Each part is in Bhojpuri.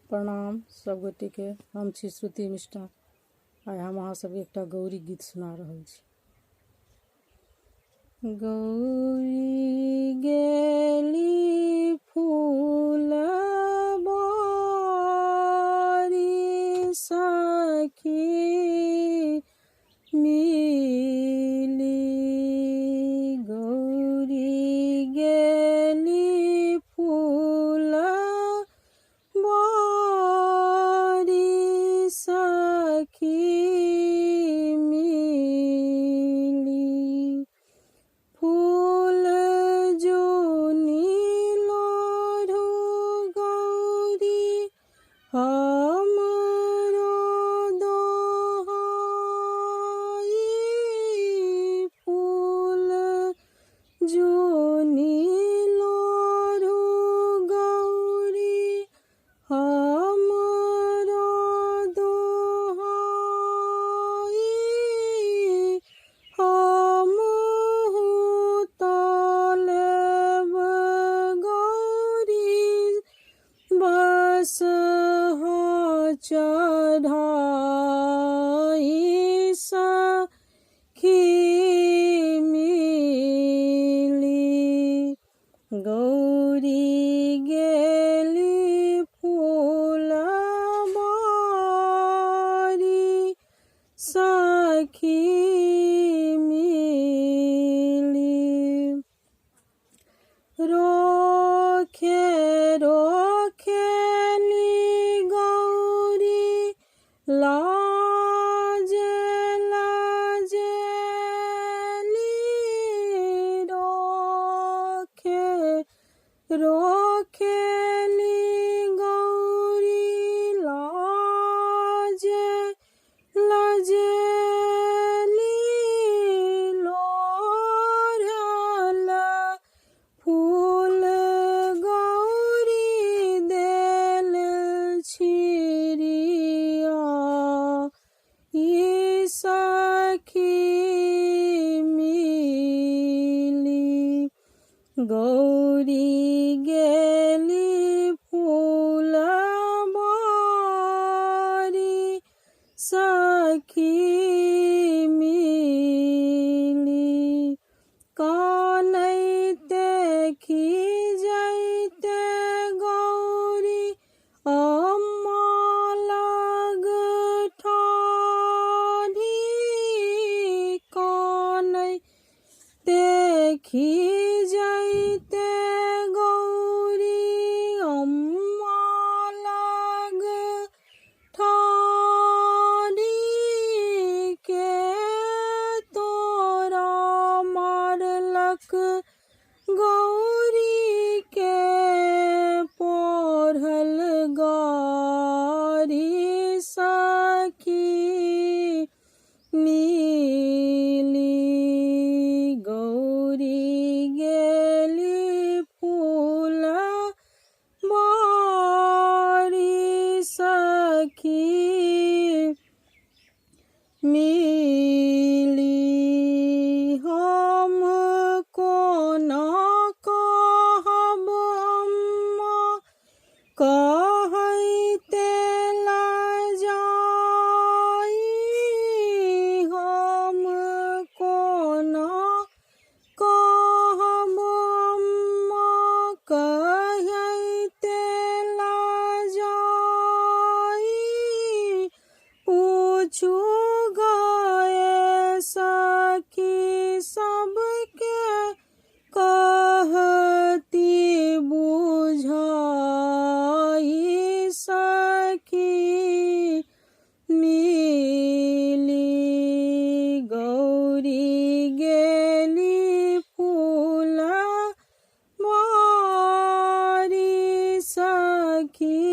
प्रणाम सब गोटे के। हम छी श्रुति मिश्रा। आइ हम अहाँ सबके एकटा गौरी गीत सुना रहल छी। गौरी गेली फुलबारी सखी मिली, गौरी गेली फुलबारी सखी मिली, फूल जो नीलो गौरी हमरो दोहाई, फूल जो नीलो गौरी हमरो दोहाई, हमहु तलेब गौरी बस हो चढ़ाई सखी मिली, गौरी गेली फुलबारी सखी मिली, रोखे रोखेली गौरी लाज लाजेली, रोखे रोखेली गौरी लाज लाजेली, लोढ़ल फूल गौरी देल छिरिया ई सखी मिली, गौरी गेली फुलबारी सखी मिली, कानैते खिजैते गौरी अम्मा लग ठाढ़ी, कानैते खिजैते गौरी अम्मा लग ठाढ़ी, के तोरा मारलक गौरी के पढ़ल गारी सखी मिली, गौरी गेली फुलबारी सखी मिली, हम कोना कहब अम्मा कहैते लजाई, हम कोना कहब अम्मा कहैते लजाई, पूछू गए सखी सबके कहती बुझाई सखी मिली, गौरी गेली फुलबारी सखी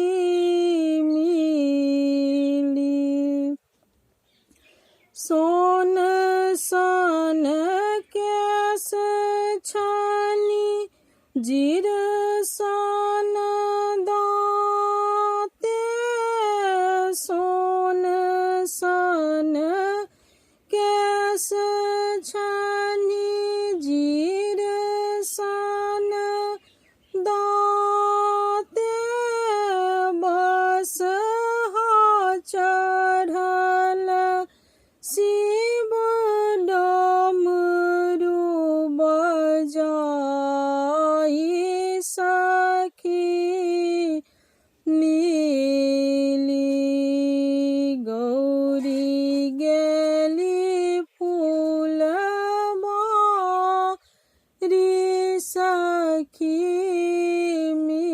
मिली, सोन सन केस छनी जीर सन दाँते, सोन सन केस छनी जीर सन दाँते, बस सखी मिली गौरी गेली फुलबारी सखी मिली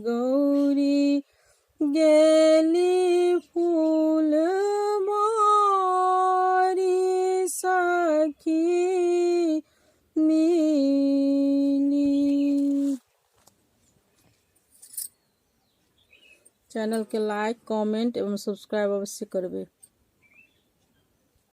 गौरी गेली फुलबारी सखी मिली। चैनल के लाइक कमेंट एवं सब्सक्राइब अवश्य करबे।